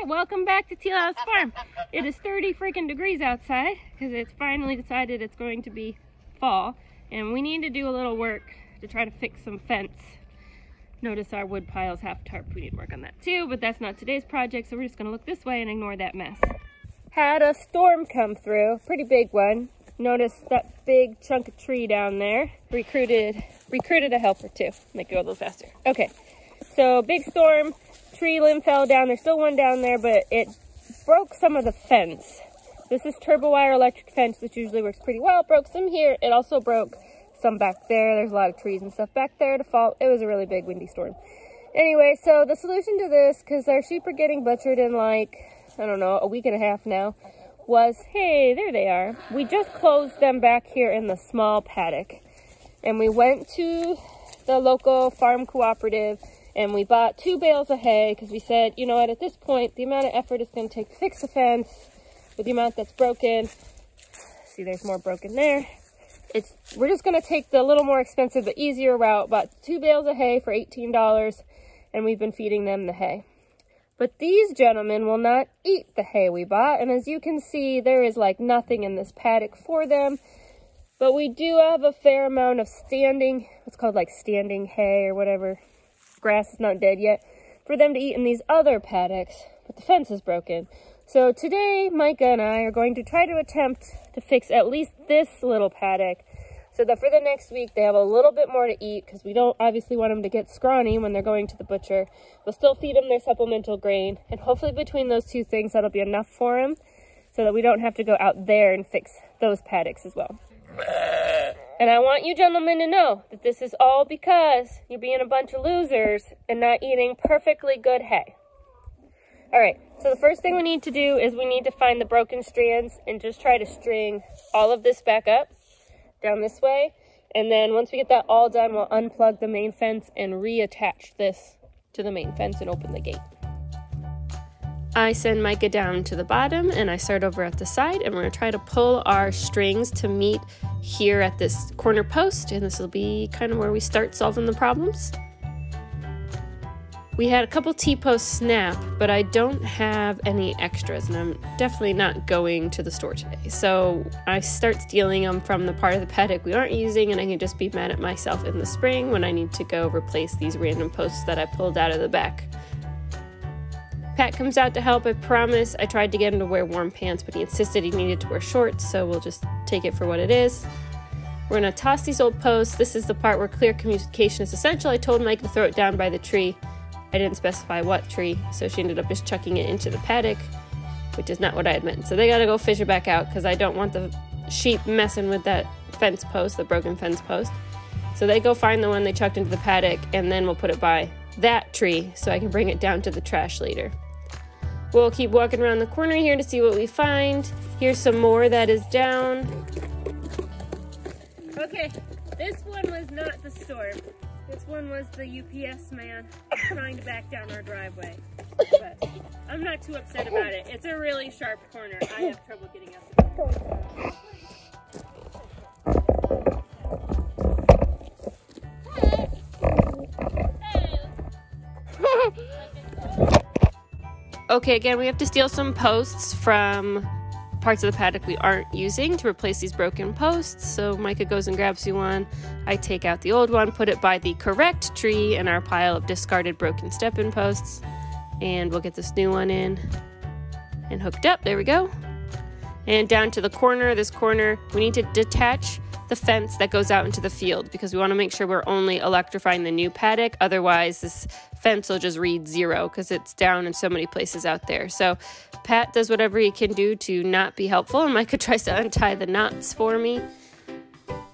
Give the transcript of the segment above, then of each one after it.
Alright, welcome back to Teal House Farm. It is 30 freaking degrees outside because it's finally decided it's going to be fall. And we need to do a little work to try to fix some fence. Notice our wood pile's half tarp. We need to work on that too, but that's not today's project, so we're just going to look this way and ignore that mess. Had a storm come through, pretty big one. Notice that big chunk of tree down there. Recruited a helper too. Make it go a little faster. Okay, so big storm. Tree limb fell down. There's still one down there, but it broke some of the fence. This is turbo wire electric fence, which usually works pretty well. It broke some here. It also broke some back there. There's a lot of trees and stuff back there to fall. It was a really big windy storm. Anyway, so the solution to this, because our sheep are getting butchered in like, I don't know, a week and a half now, was, hey, there they are. We just closed them back here in the small paddock. And we went to the local farm cooperative and we bought 2 bales of hay because we said, you know what, at this point, the amount of effort it's going to take to fix the fence with the amount that's broken. See, there's more broken there. We're just going to take the little more expensive but easier route. Bought 2 bales of hay for $18 and we've been feeding them the hay. But these gentlemen will not eat the hay we bought. And as you can see, there is like nothing in this paddock for them. But we do have a fair amount of standing, what's called like standing hay or whatever. Grass is not dead yet, for them to eat in these other paddocks, but the fence is broken. So today, Micah and I are going to try to attempt to fix at least this little paddock so that for the next week they have a little bit more to eat, because we don't obviously want them to get scrawny when they're going to the butcher. We'll still feed them their supplemental grain, and hopefully between those two things that'll be enough for them so that we don't have to go out there and fix those paddocks as well. And I want you gentlemen to know that this is all because you're being a bunch of losers and not eating perfectly good hay. Alright, so the first thing we need to do is we need to find the broken strands and just try to string all of this back up down this way. And then once we get that all done, we'll unplug the main fence and reattach this to the main fence and open the gate. I send Micah down to the bottom and I start over at the side, and we're going to try to pull our strings to meet here at this corner post, and this will be kind of where we start solving the problems. We had a couple T-posts snap, but I don't have any extras, and I'm definitely not going to the store today. So I start stealing them from the part of the paddock we aren't using, and I can just be mad at myself in the spring when I need to go replace these random posts that I pulled out of the back. Pat comes out to help, I promise. I tried to get him to wear warm pants, but he insisted he needed to wear shorts, so we'll just take it for what it is. We're going to toss these old posts. This is the part where clear communication is essential. I told Mike to throw it down by the tree. I didn't specify what tree, so she ended up just chucking it into the paddock, which is not what I had meant. So they got to go fish it back out because I don't want the sheep messing with that fence post, the broken fence post. So they go find the one they chucked into the paddock, and then we'll put it by that tree so I can bring it down to the trash later. We'll keep walking around the corner here to see what we find. Here's some more that is down. Okay, this one was not the storm. This one was the UPS man trying to back down our driveway. But I'm not too upset about it. It's a really sharp corner. I have trouble getting up. Okay, again, we have to steal some posts from parts of the paddock we aren't using to replace these broken posts. So Micah goes and grabs you one. I take out the old one, put it by the correct tree in our pile of discarded broken step-in posts. And we'll get this new one in and hooked up. There we go. And down to the corner, this corner, we need to detach the fence that goes out into the field because we want to make sure we're only electrifying the new paddock. Otherwise, this fence will just read 0 because it's down in so many places out there. So Pat does whatever he can do to not be helpful, and Micah tries to untie the knots for me.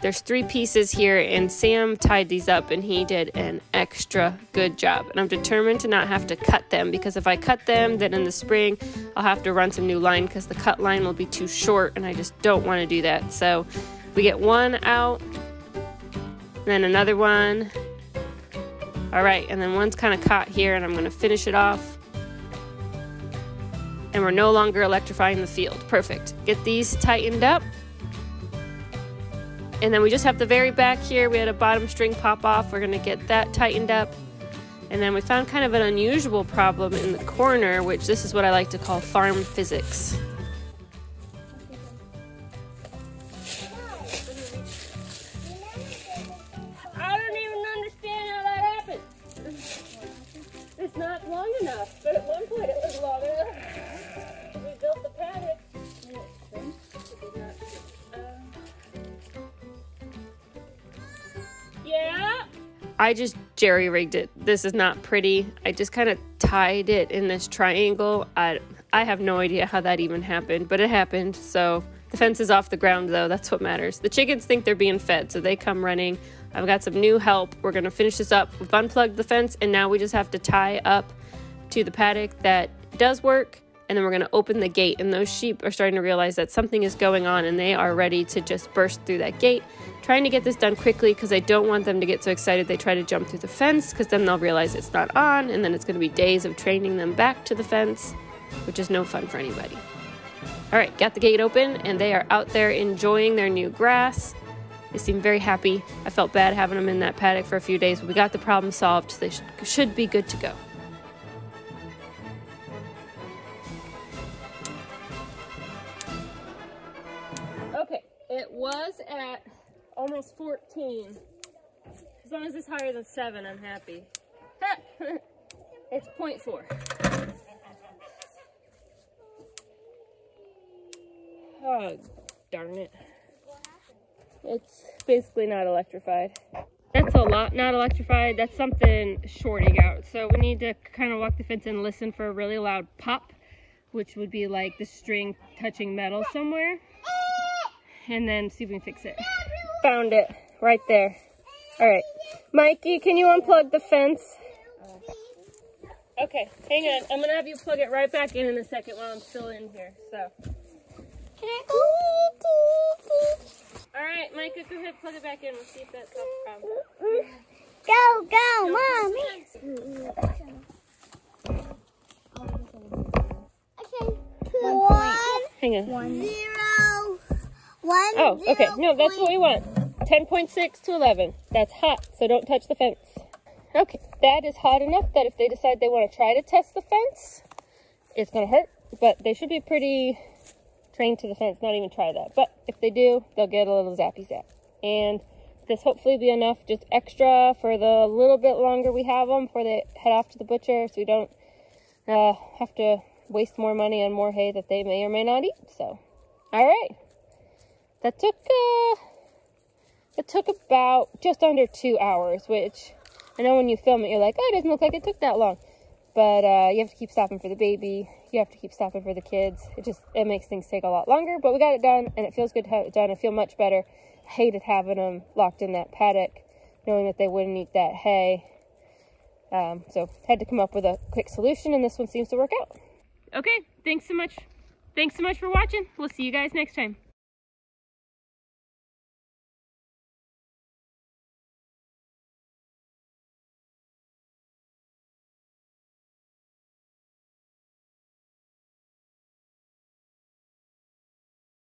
There's 3 pieces here, and Sam tied these up, and he did an extra good job. And I'm determined to not have to cut them, because if I cut them, then in the spring, I'll have to run some new line because the cut line will be too short, and I just don't want to do that. So we get one out, then another one. All right, and then one's kind of caught here, and I'm going to finish it off. And we're no longer electrifying the field. Perfect. Get these tightened up. And then we just have the very back here. We had a bottom string pop off. We're going to get that tightened up. And then we found kind of an unusual problem in the corner, which this is what I like to call farm physics. I don't even understand how that happened. It's not long enough, but at one point it was long enough. We built the paddock. Yeah. I just jerry-rigged it. This is not pretty. I just kind of tied it in this triangle. I have no idea how that even happened, but it happened. So the fence is off the ground though. That's what matters. The chickens think they're being fed, so they come running. I've got some new help. We're gonna finish this up. We've unplugged the fence and now we just have to tie up to the paddock that does work. And then we're gonna open the gate, and those sheep are starting to realize that something is going on and they are ready to just burst through that gate. Trying to get this done quickly because I don't want them to get so excited they try to jump through the fence, because then they'll realize it's not on, and then it's gonna be days of training them back to the fence, which is no fun for anybody. All right, got the gate open and they are out there enjoying their new grass. They seem very happy. I felt bad having them in that paddock for a few days, but we got the problem solved, so they should be good to go. Okay, it was at almost 14. As long as it's higher than 7, I'm happy. It's 0.4. Oh, darn it. It's basically not electrified. That's a lot not electrified. That's something shorting out. So we need to kind of walk the fence and listen for a really loud pop, which would be like the string touching metal somewhere. And then see if we can fix it. Found it right there. All right, Mikey, can you unplug the fence? Okay, hang on. I'm gonna have you plug it right back in a second while I'm still in here. So. Can I go? All right, Micah, go ahead, plug it back in. We'll see if that solves the problem. Go, Mom. Okay. Hang on. 1, 0, 1. Oh, okay. No, that's what we want. 10.6 to 11. That's hot, so don't touch the fence. Okay, that is hot enough that if they decide they want to try to test the fence, it's going to hurt, but they should be pretty trained to the fence, not even try that. But if they do, they'll get a little zappy zap. And this hopefully be enough, just extra for the little bit longer we have them before they head off to the butcher, so we don't have to waste more money on more hay that they may or may not eat. So, all right. That took about just under 2 hours, which I know when you film it, you're like, oh, it doesn't look like it took that long. But you have to keep stopping for the baby. You have to keep stopping for the kids. It makes things take a lot longer, but we got it done, and it feels good to have it done. I feel much better. I hated having them locked in that paddock, knowing that they wouldn't eat that hay. So had to come up with a quick solution, and this one seems to work out. Okay, thanks so much. Thanks so much for watching. We'll see you guys next time.